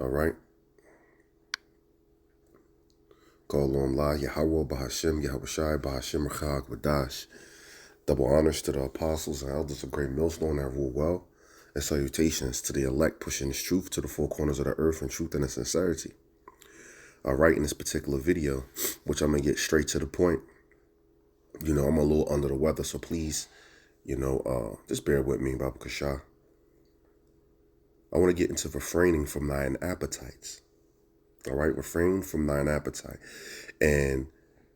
All right. Call on La Yahweh Bahashim Yahushai Bahashim Rachag Wadash. Double honors to the apostles and elders of great millstone that rule well, and salutations to the elect pushing this truth to the four corners of the earth in truth and in sincerity. All right, in this particular video, which I'm going to get straight to the point, I'm a little under the weather, so please, just bear with me, Baba Kasha. I want to get into refraining from thine appetites. All right, refrain from thine appetite. And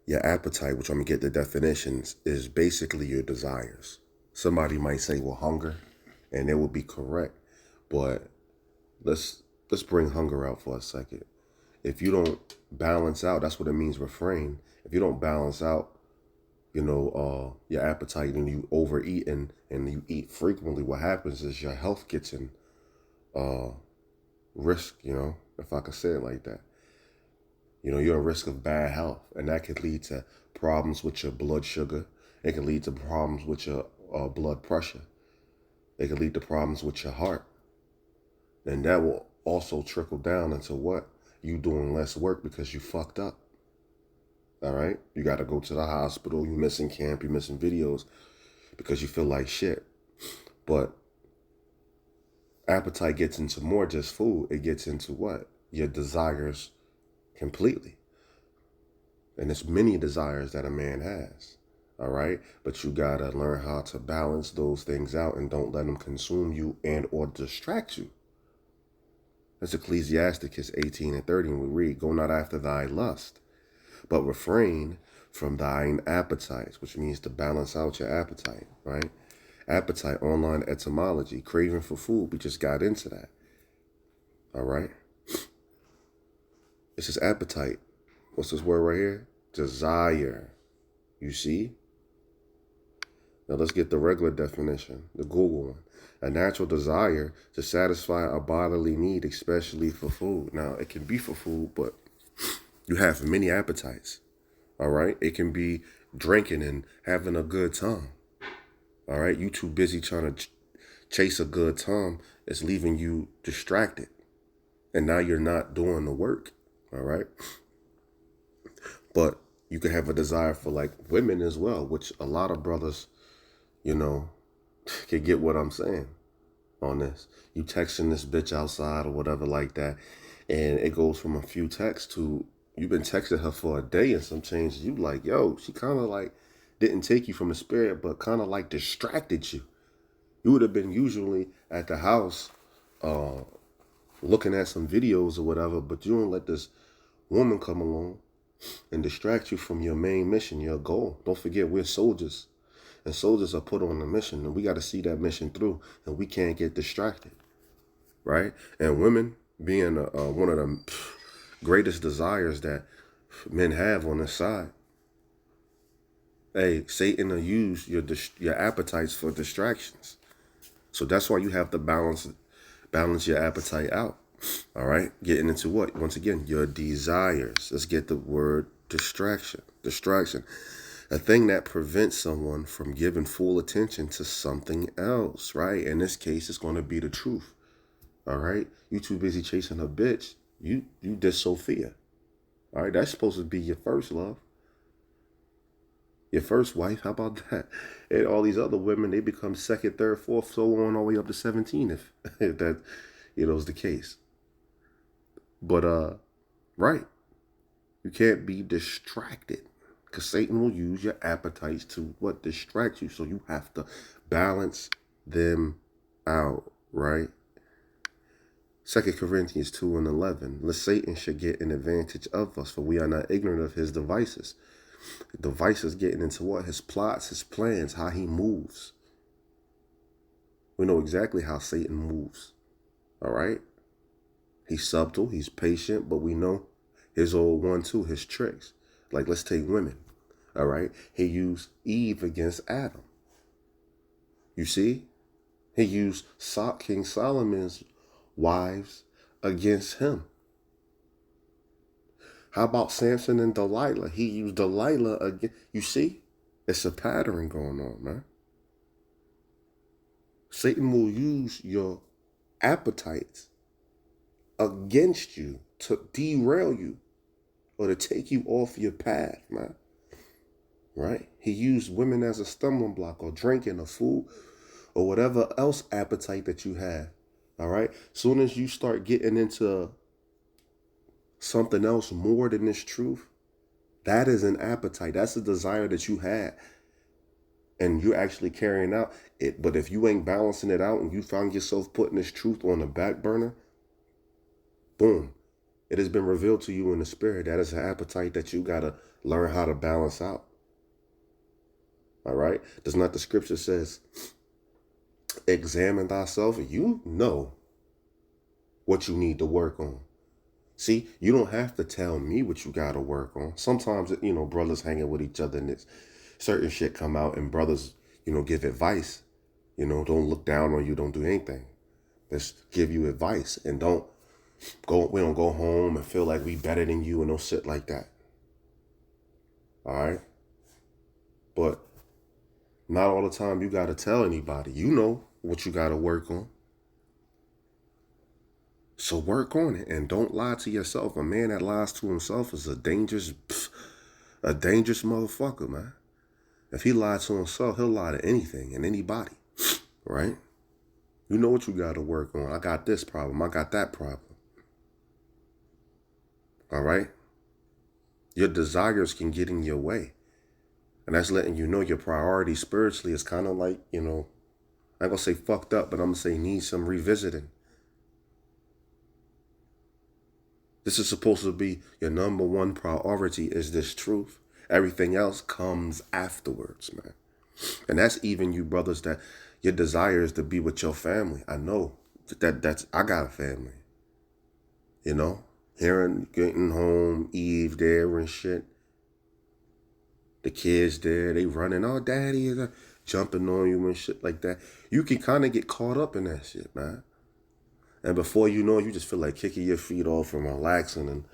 your appetite, which I'm going to get the definitions, is basically your desires. Somebody might say, well, hunger, and it would be correct. But let's bring hunger out for a second. If you don't balance out, that's what it means, refrain. If you don't balance out, your appetite and you overeat and you eat frequently, what happens is your health gets in risk, if I could say it like that. You're at risk of bad health, and that could lead to problems with your blood sugar. It can lead to problems with your blood pressure. It can lead to problems with your heart. And that will also trickle down into what? You doing less work because you fucked up. All right? You got to go to the hospital. You're missing camp. You're missing videos because you feel like shit. But appetite gets into more just food. It gets into what? Your desires completely. And there's many desires that a man has. All right? But you got to learn how to balance those things out and don't let them consume you and or distract you. That's Ecclesiasticus 18:30, and we read, go not after thy lust, but refrain from thine appetites, which means to balance out your appetite, right? Appetite, online etymology, craving for food. We just got into that. All right? This is appetite. What's this word right here? Desire. You see? Now let's get the regular definition, the Google one. A natural desire to satisfy a bodily need, especially for food. Now, it can be for food, but you have many appetites. All right? It can be drinking and having a good time. All right? You too busy trying to chase a good time. It's leaving you distracted. And now you're not doing the work. All right? But you can have a desire for like women as well, which a lot of brothers, can get what I'm saying on this. You texting this bitch outside or whatever like that, and it goes from a few texts to you've been texting her for a day and some change. You like, yo, she kind of like didn't take you from the spirit, but kind of like distracted you. You would have been usually at the house looking at some videos or whatever, but you don't let this woman come along and distract you from your main mission, your goal. Don't forget, we're soldiers. And soldiers are put on a mission, and we got to see that mission through, and we can't get distracted, right? And women being one of the greatest desires that men have on this side. Hey, Satan will use your appetites for distractions. So that's why you have to balance your appetite out, all right? Getting into what? Once again, your desires. Let's get the word distraction. Distraction. A thing that prevents someone from giving full attention to something else, right? In this case, it's going to be the truth, all right? You too busy chasing a bitch. You diss Sophia, all right? That's supposed to be your first love, your first wife. How about that? And all these other women, they become second, third, fourth, so on, all the way up to 17, if that, is the case. But, right, you can't be distracted. Because Satan will use your appetites to distract you. So you have to balance them out, right? 2 Corinthians 2:11. Lest Satan should get an advantage of us, for we are not ignorant of his devices. The devices getting into what? His plots, his plans, how he moves. We know exactly how Satan moves, all right? He's subtle, he's patient, but we know his old one too, his tricks. Like, let's take women. All right. He used Eve against Adam. You see? He used King Solomon's wives against him. How about Samson and Delilah? He used Delilah against. You see? It's a pattern going on, man. Satan will use your appetites against you, to derail you, or to take you off your path, man. Right? He used women as a stumbling block, or drinking, or food, or whatever else appetite that you have. All right? Soon as you start getting into something else more than this truth, that is an appetite. That's a desire that you had, and you're actually carrying out it. But if you ain't balancing it out and you found yourself putting this truth on the back burner, boom, it has been revealed to you in the spirit. That is an appetite that you got to learn how to balance out. All right? Does not the scripture says, examine thyself? You know what you need to work on. See, you don't have to tell me what you got to work on. Sometimes, brothers hanging with each other and it's certain shit come out and brothers, give advice. Don't look down on you. Don't do anything. Let's give you advice, and we don't go home and feel like we better than you and no shit like that. All right? But not all the time you got to tell anybody. You know what you got to work on. So work on it, and don't lie to yourself. A man that lies to himself is a dangerous motherfucker, man. If he lies to himself, he'll lie to anything and anybody, right? You know what you got to work on. I got this problem. I got that problem. All right? Your desires can get in your way. And that's letting you know your priority spiritually is kind of like, I'm not going to say fucked up, but I'm going to say need some revisiting. This is supposed to be your number one priority, is this truth. Everything else comes afterwards, man. And that's even you brothers that your desire is to be with your family. I know I got a family. Hearing, getting home, Eve there and shit. The kids there, they running, oh, daddy is jumping on you and shit like that. You can kind of get caught up in that shit, man. And before you know it, you just feel like kicking your feet off and relaxing and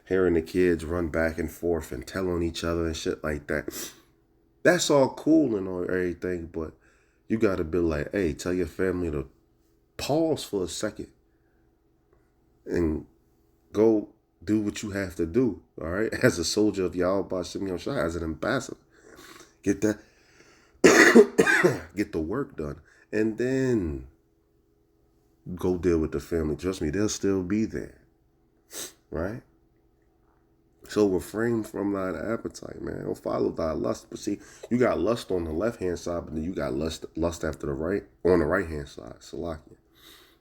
hearing the kids run back and forth and tell on each other and shit like that. That's all cool and all everything, but you got to be like, hey, tell your family to pause for a second and go do what you have to do, all right? As a soldier of Yahweh Shimon Shai, as an ambassador, get that, get the work done, and then go deal with the family. Trust me, they'll still be there, right? So refrain from thine appetite, man. Don't follow thy lust. But see, you got lust on the left-hand side, but then you got lust after the right, on the right-hand side. Salakia.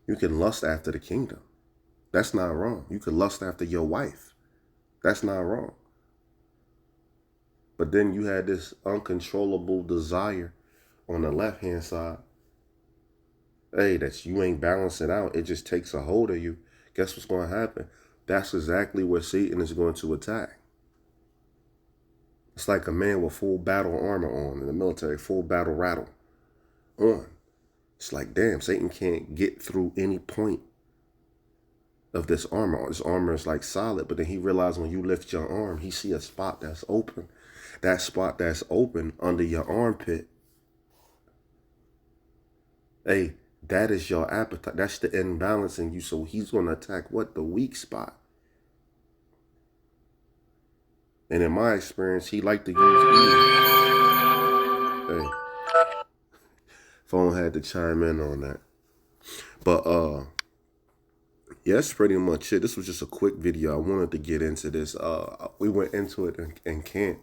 You can lust after the kingdom. That's not wrong. You can lust after your wife. That's not wrong. But then you had this uncontrollable desire on the left-hand side. Hey, that you ain't balancing out. It just takes a hold of you. Guess what's going to happen? That's exactly where Satan is going to attack. It's like a man with full battle armor on in the military, full battle rattle on. It's like, damn, Satan can't get through any point of this armor. This armor is like solid, but then he realized when you lift your arm, he see a spot that's open. That spot that's open under your armpit, hey, that is your appetite. That's the imbalance in you. So he's going to attack what? The weak spot. And in my experience, he liked to use Eve. Hey, phone had to chime in on that. But yeah, that's pretty much it. This was just a quick video. I wanted to get into this. We went into it in camp.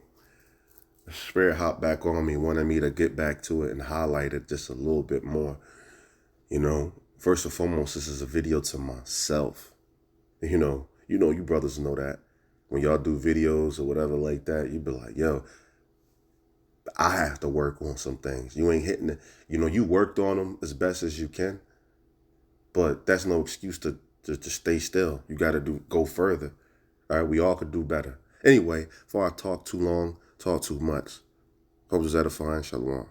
Spirit hopped back on me, wanted me to get back to it and highlight it just a little bit more. First and foremost, this is a video to myself. You brothers know that. When y'all do videos or whatever like that, you be like, yo, I have to work on some things. You ain't hitting it. You worked on them as best as you can, but that's no excuse to stay still. You got to go further. All right, we all could do better. Anyway, before I talk too long, talk too much. Hope it's edifying. Shalom.